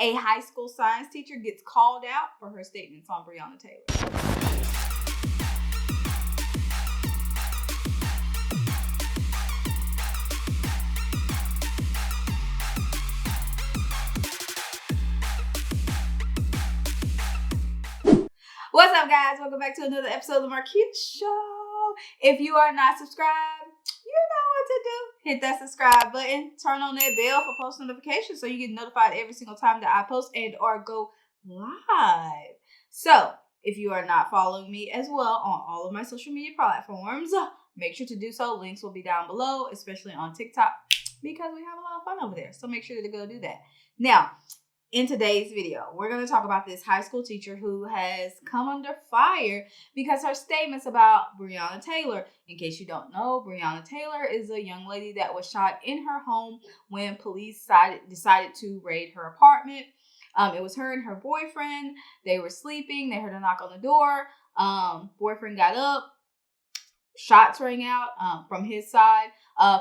A high school science teacher gets called out for her statements on Breonna Taylor. What's up, guys? Welcome back to another episode of the Marquita Show. If you are not subscribed, you know what to do. Hit that subscribe button. Turn on that bell for post notifications so you get notified every single time that I post and or go live. So, if you are not following me as well on all of my social media platforms, make sure to do so. Links will be down below, especially on TikTok, because we have a lot of fun over there. So make sure to go do that. Now, in today's video, we're going to talk about this high school teacher who has come under fire because her statements about Breonna Taylor. In case you don't know, Breonna Taylor is a young lady that was shot in her home when police decided to raid her apartment. It was her and her boyfriend. They were sleeping. They heard a knock on the door. Boyfriend got up. Shots rang out from his side.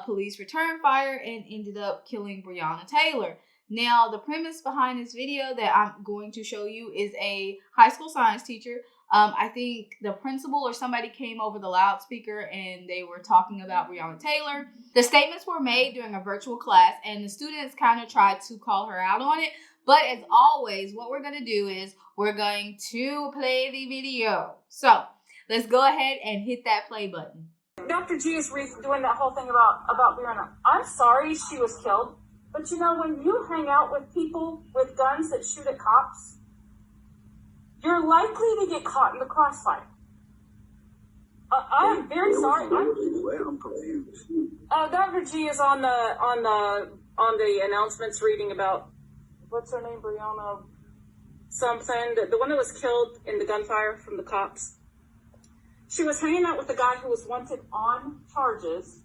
Police returned fire and ended up killing Breonna Taylor. Now, the premise behind this video that I'm going to show you is a high school science teacher. I think the principal or somebody came over the loudspeaker and they were talking about Breonna Taylor. The statements were made during a virtual class and the students kind of tried to call her out on it. But as always, what we're going to do is we're going to play the video. So let's go ahead and hit that play button. Dr. G is doing that whole thing about Breonna. I'm sorry she was killed. But you know, when you hang out with people with guns that shoot at cops, you're likely to get caught in the crossfire. I am very sorry. I'm confused. Dr. G is on the announcements reading about what's her name, Breonna something, the one that was killed in the gunfire from the cops. She was hanging out with a guy who was wanted on charges.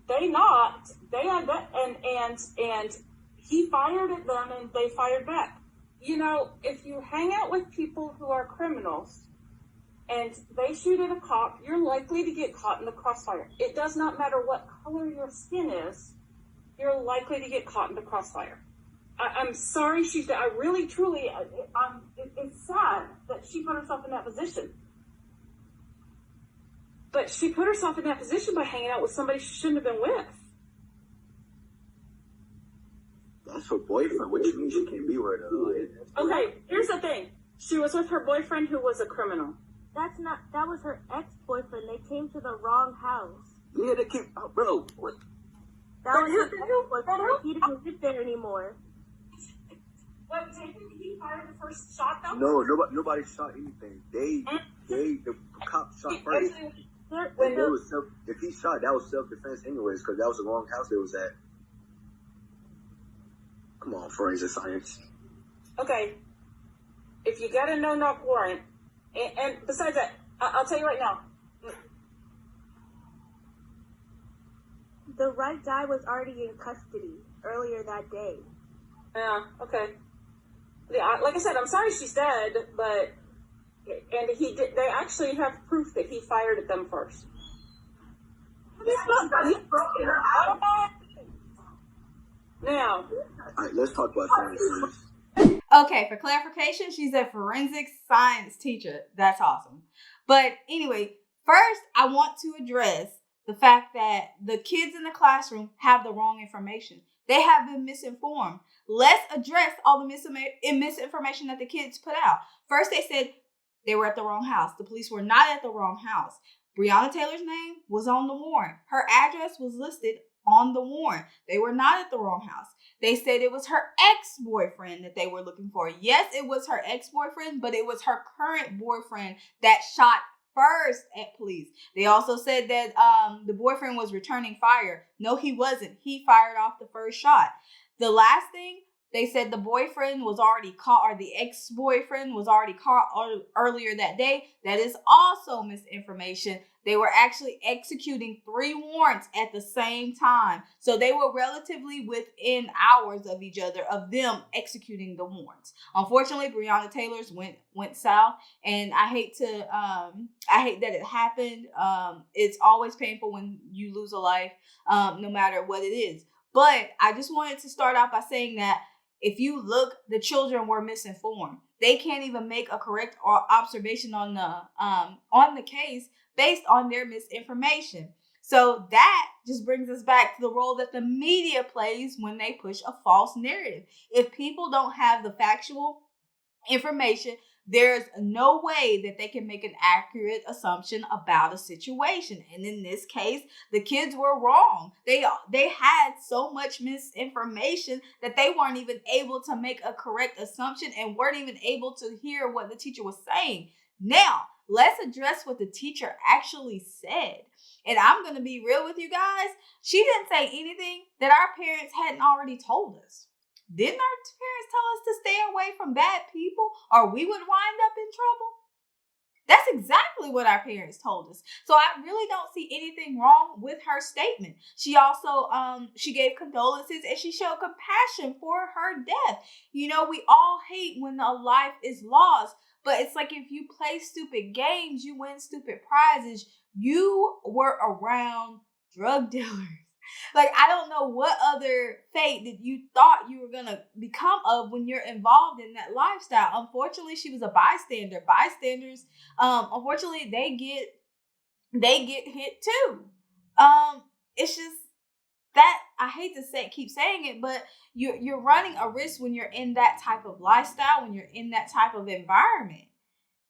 They had that, and he fired at them, and they fired back. You know, if you hang out with people who are criminals, and they shoot at a cop, you're likely to get caught in the crossfire. It does not matter what color your skin is, you're likely to get caught in the crossfire. I'm sorry she's dead. I really, truly, it's sad that she put herself in that position. But she put herself in that position by hanging out with somebody she shouldn't have been with. That's her boyfriend, which means she can't be with her. Okay, here's the thing. She was with her boyfriend who was a criminal. That was her ex-boyfriend. They came to the wrong house. Yeah, they came, bro, what? That was her ex-boyfriend. He didn't live there anymore. What, did he fire the first shot though? No, nobody shot anything. The cop shot first. If he shot, that was self-defense anyways, because that was the wrong house it was at. Come on, forensic science. Okay. If you got a no-knock warrant, and besides that, I'll tell you right now. The right guy was already in custody earlier that day. Yeah, okay. Yeah, like I said, I'm sorry she's dead, but... And they actually have proof that he fired at them first. Now. Alright, let's talk about science. Okay, for clarification, she's a forensic science teacher. That's awesome. But anyway, first I want to address the fact that the kids in the classroom have the wrong information. They have been misinformed. Let's address all the misinformation that the kids put out. First, they said they were at the wrong house. The police were not at the wrong house. Breonna Taylor's name was on the warrant. Her address was listed on the warrant. They were not at the wrong house. They said it was her ex-boyfriend that they were looking for. Yes, it was her ex-boyfriend, but it was her current boyfriend that shot first at police. They also said that the boyfriend was returning fire. No, he wasn't. He fired off the first shot. The last thing, they said the boyfriend was already caught, or the ex-boyfriend was already caught earlier that day. That is also misinformation. They were actually executing 3 warrants at the same time. So they were relatively within hours of each other, of them executing the warrants. Unfortunately, Breonna Taylor's went south, and I hate that it happened. It's always painful when you lose a life, no matter what it is. But I just wanted to start out by saying that if you look, the children were misinformed. They can't even make a correct observation on the case based on their misinformation. So that just brings us back to the role that the media plays when they push a false narrative. If people don't have the factual information, there's no way that they can make an accurate assumption about a situation. And in this case, the kids were wrong. They had so much misinformation that they weren't even able to make a correct assumption and weren't even able to hear what the teacher was saying. Now, let's address what the teacher actually said. And I'm going to be real with you guys. She didn't say anything that our parents hadn't already told us. Didn't our parents tell us to stay away from bad people or we would wind up in trouble? That's exactly what our parents told us. So I really don't see anything wrong with her statement. She also, she gave condolences and she showed compassion for her death. You know, we all hate when a life is lost, but it's like if you play stupid games, you win stupid prizes. You were around drug dealers. Like, I don't know what other fate that you thought you were going to become of when you're involved in that lifestyle. Unfortunately, she was a bystander. Bystanders, unfortunately, they get hit too. It's just that I hate to keep saying it, but you're running a risk when you're in that type of lifestyle, when you're in that type of environment.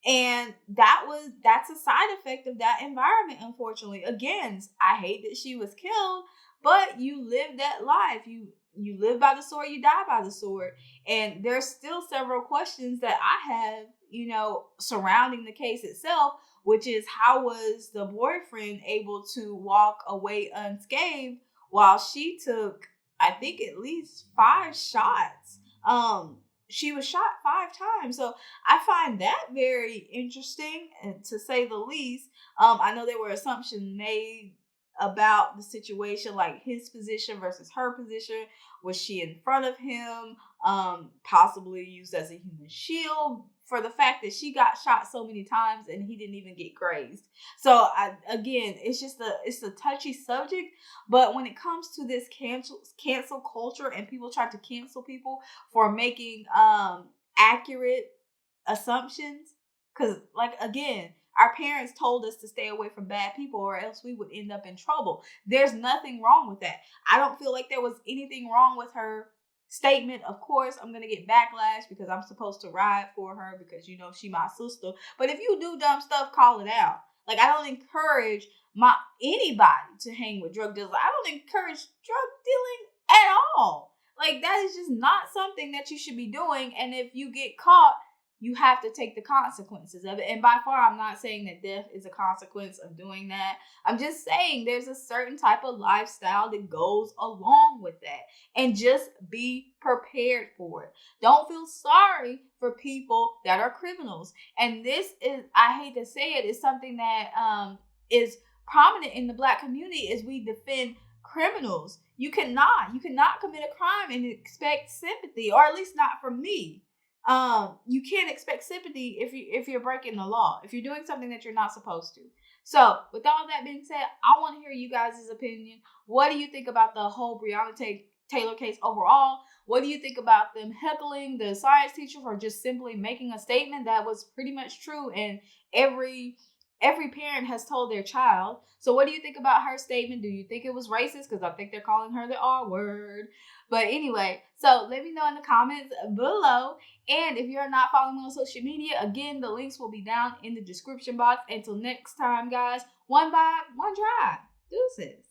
And that's a side effect of that environment, unfortunately. Again, I hate that she was killed, but you live that life. You live by the sword, you die by the sword. And there's still several questions that I have, surrounding the case itself, which is how was the boyfriend able to walk away unscathed while she took, I think, at least 5 shots. She was shot 5 times. So I find that very interesting, to say the least. I know there were assumptions made about the situation, like his position versus her position. Was she in front of him? Possibly used as a human shield for the fact that she got shot so many times and he didn't even get grazed. So it's a touchy subject. But when it comes to this cancel culture and people try to cancel people for making accurate assumptions, because again, our parents told us to stay away from bad people or else we would end up in trouble. There's nothing wrong with that. I don't feel like there was anything wrong with her statement. Of course, I'm going to get backlash because I'm supposed to ride for her because, she my sister. But if you do dumb stuff, call it out. Like, I don't encourage anybody to hang with drug dealers. I don't encourage drug dealing at all. Like, that is just not something that you should be doing. And if you get caught, you have to take the consequences of it. And by far, I'm not saying that death is a consequence of doing that. I'm just saying there's a certain type of lifestyle that goes along with that. And just be prepared for it. Don't feel sorry for people that are criminals. And this is, I hate to say it, is something that is prominent in the Black community is we defend criminals. You cannot commit a crime and expect sympathy, or at least not from me. You can't expect sympathy if you're breaking the law, if you're doing something that you're not supposed to. So with all that being said, I want to hear you guys' opinion. What do you think about the whole Breonna Taylor case overall? What do you think about them heckling the science teacher for just simply making a statement that was pretty much true and every parent has told their child? So what do you think about her statement? Do you think it was racist? Because I think they're calling her the R word. But anyway, so let me know in the comments below. And if you're not following me on social media, again, the links will be down in the description box. Until next time, guys, one vibe, one drive. Deuces.